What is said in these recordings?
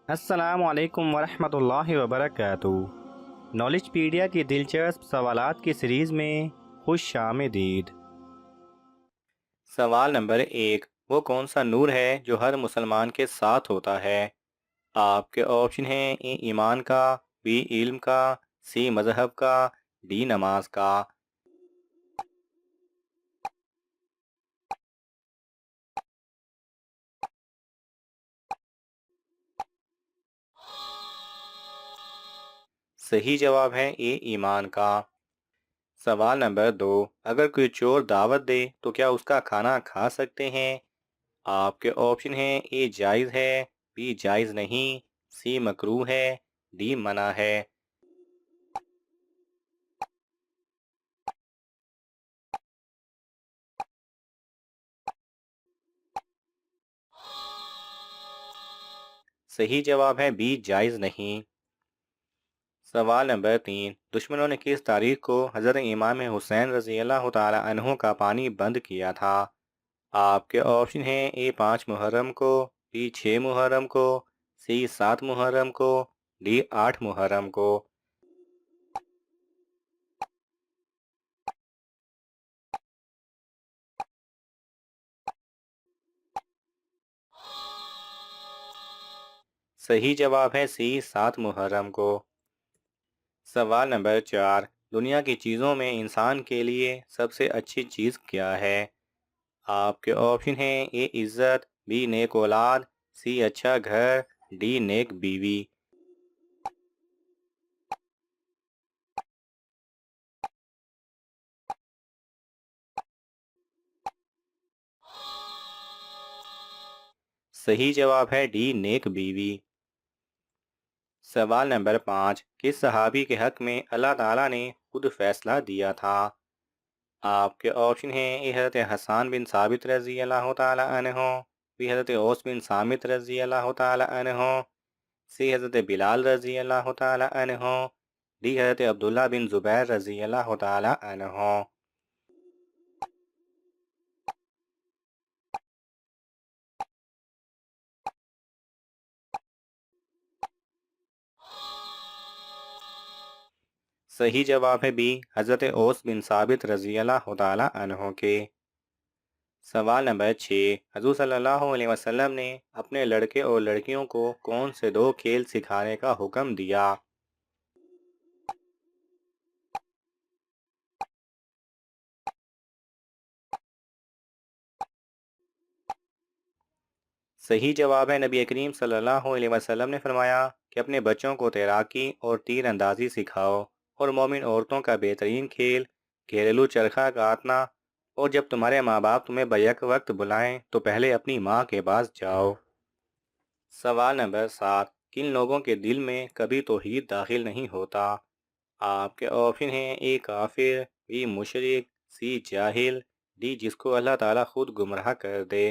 السلام علیکم ورحمۃ اللہ وبرکاتہ۔ نالج پیڈیا کی دلچسپ سوالات کی سیریز میں خوش آمدید۔ سوال نمبر 1، وہ کون سا نور ہے جو ہر مسلمان کے ساتھ ہوتا ہے؟ آپ کے آپشن ہیں: اے ایمان کا، بی علم کا، سی مذہب کا، ڈی نماز کا۔ صحیح جواب ہے اے ایمان کا۔ سوال نمبر 2، اگر کوئی چور دعوت دے تو کیا اس کا کھانا کھا سکتے ہیں؟ آپ کے آپشن ہیں: اے جائز ہے، بی جائز نہیں، سی مکروہ ہے، ڈی منع ہے۔ صحیح جواب ہے بی جائز نہیں۔ سوال نمبر 3، دشمنوں نے کس تاریخ کو حضرت امام حسین رضی اللہ تعالی عنہ کا پانی بند کیا تھا؟ آپ کے آپشن ہیں: اے 5 محرم کو، بی 6 محرم کو، سی 7 محرم کو، ڈی 8 محرم کو۔ صحیح جواب ہے سی 7 محرم کو۔ سوال نمبر 4، دنیا کی چیزوں میں انسان کے لیے سب سے اچھی چیز کیا ہے؟ آپ کے آپشن ہیں: اے عزت، بی نیک اولاد، سی اچھا گھر، ڈی نیک بیوی۔ صحیح جواب ہے ڈی نیک بیوی۔ سوال نمبر 5، کس صحابی کے حق میں اللہ تعالیٰ نے خود فیصلہ دیا تھا؟ آپ کے آپشن ہیں: اے حضرت حسان بن ثابت رضی اللہ تعالی عنہ، بی حضرت اوس بن صامت رضی اللہ تعالی عنہ، سی حضرت بلال رضی اللہ تعالی عنہ، ڈی حضرت عبداللہ بن زبیر رضی اللہ تعالی عنہ۔ صحیح جواب ہے بی حضرت اوس بن ثابت رضی اللہ تعالی عنہ کے۔ سوال نمبر 6، حضور صلی اللہ علیہ وسلم نے اپنے لڑکے اور لڑکیوں کو کون سے 2 کھیل سکھانے کا حکم دیا؟ صحیح جواب ہے نبی کریم صلی اللہ علیہ وسلم نے فرمایا کہ اپنے بچوں کو تیراکی اور تیر اندازی سکھاؤ، اور مومن عورتوں کا بہترین کھیل گھریلو چرخہ کاٹنا، اور جب تمہارے ماں باپ تمہیں بیک وقت بلائیں تو پہلے اپنی ماں کے پاس جاؤ۔ سوال نمبر 7، کن لوگوں کے دل میں کبھی توحید داخل نہیں ہوتا؟ آپ کے آپشن ہیں: اے کافر، بی مشرک، سی جاہل، ڈی جس کو اللہ تعالیٰ خود گمراہ کر دے۔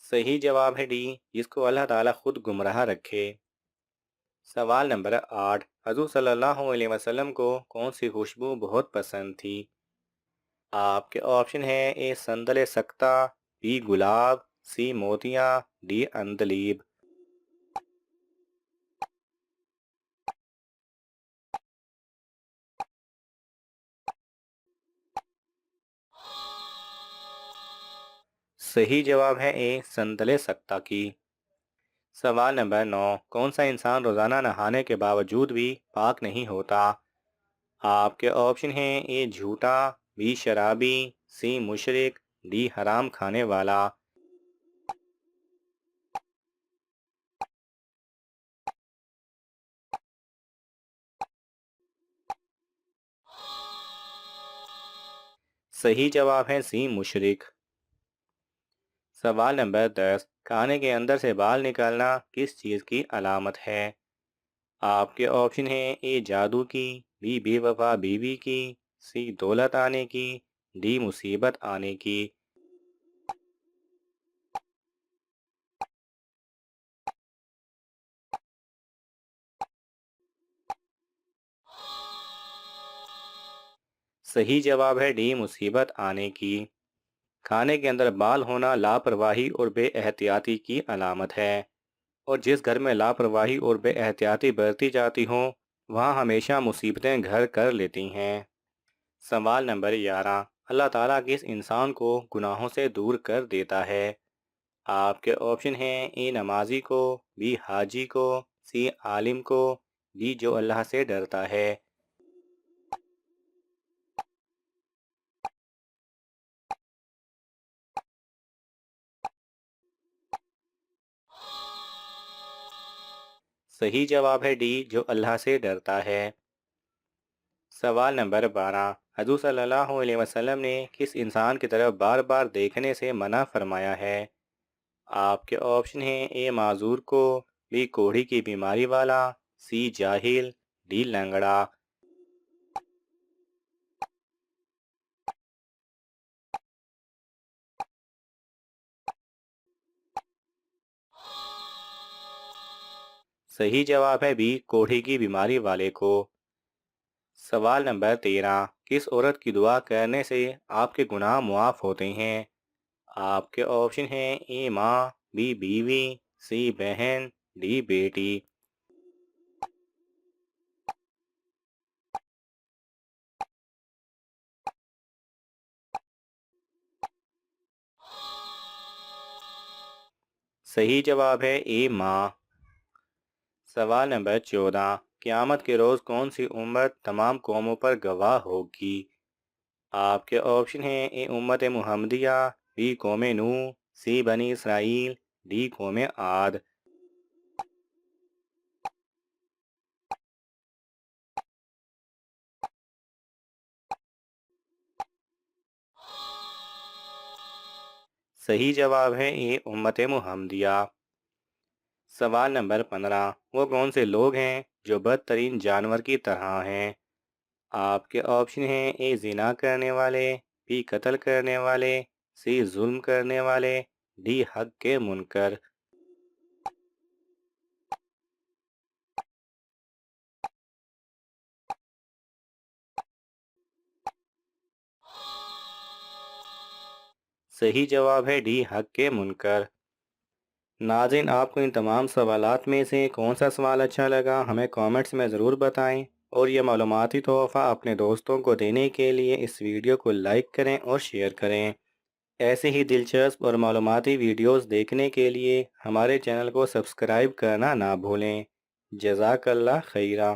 صحیح جواب ہے ڈی جس کو اللہ تعالیٰ خود گمراہ رکھے۔ سوال نمبر 8، حضور صلی اللہ علیہ وسلم کو کون سی خوشبو بہت پسند تھی؟ آپ کے آپشن ہیں: اے Sandal سکتہ، be gulab, C موتیاں، D اندلیب۔ صحیح جواب ہے اے سندل سکتہ کی۔ سوال نمبر 9، کون سا انسان روزانہ نہانے کے باوجود بھی پاک نہیں ہوتا؟ آپ کے آپشن ہیں: اے جھوٹا، بی شرابی، سی مشرک، ڈی حرام کھانے والا۔ صحیح جواب ہے سی مشرک۔ سوال نمبر 10، کھانے کے اندر سے بال نکالنا کس چیز کی علامت ہے؟ آپ کے آپشن ہیں: اے جادو کی، بی بے وفا بیوی کی، سی دولت آنے کی، ڈی مصیبت آنے کی۔ صحیح جواب ہے ڈی، مصیبت آنے کی۔ کھانے کے اندر بال ہونا لاپرواہی اور بے احتیاطی کی علامت ہے، اور جس گھر میں لاپرواہی اور بے احتیاطی برتی جاتی ہوں وہاں ہمیشہ مصیبتیں گھر کر لیتی ہیں۔ سوال نمبر 11، اللہ تعالیٰ کس انسان کو گناہوں سے دور کر دیتا ہے؟ آپ کے آپشن ہیں: اے نمازی کو، بی حاجی کو، سی عالم کو، ڈی جو اللہ سے ڈرتا ہے۔ صحیح جواب ہے ڈی، جو اللہ سے ڈرتا ہے۔ سوال نمبر 12، حضور صلی اللہ علیہ وسلم نے کس انسان کی طرف بار بار دیکھنے سے منع فرمایا ہے؟ آپ کے آپشن ہیں: اے معذور کو، بی کوڑھی کی بیماری والا، سی جاہل، ڈی لنگڑا۔ صحیح جواب ہے بی، کوڑھی کی بیماری والے کو۔ سوال نمبر 13، کس عورت کی دعا کرنے سے آپ کے گناہ معاف ہوتے ہیں؟ آپ کے آپشن ہیں: اے ماں، بی بیوی، سی بہن، ڈی بیٹی۔ صحیح جواب ہے اے ماں۔ سوال نمبر 14، قیامت کے روز کون سی امت تمام قوموں پر گواہ ہوگی؟ آپ کے آپشن ہیں: اے امت محمدیہ، بی قوم نوح، سی بنی اسرائیل، ڈی قوم عاد۔ صحیح جواب ہے اے امت محمدیہ۔ سوال نمبر 15، وہ کون سے لوگ ہیں جو بدترین جانور کی طرح ہیں؟ آپ کے آپشن ہیں: اے زنا کرنے والے، بی قتل کرنے والے، سی ظلم کرنے والے، ڈی حق کے منکر۔ صحیح جواب ہے ڈی حق کے منکر۔ ناظرین، آپ کو ان تمام سوالات میں سے کون سا سوال اچھا لگا ہمیں کامنٹس میں ضرور بتائیں، اور یہ معلوماتی تحفہ اپنے دوستوں کو دینے کے لیے اس ویڈیو کو لائک کریں اور شیئر کریں۔ ایسے ہی دلچسپ اور معلوماتی ویڈیوز دیکھنے کے لیے ہمارے چینل کو سبسکرائب کرنا نہ بھولیں۔ جزاک اللہ خیرہ۔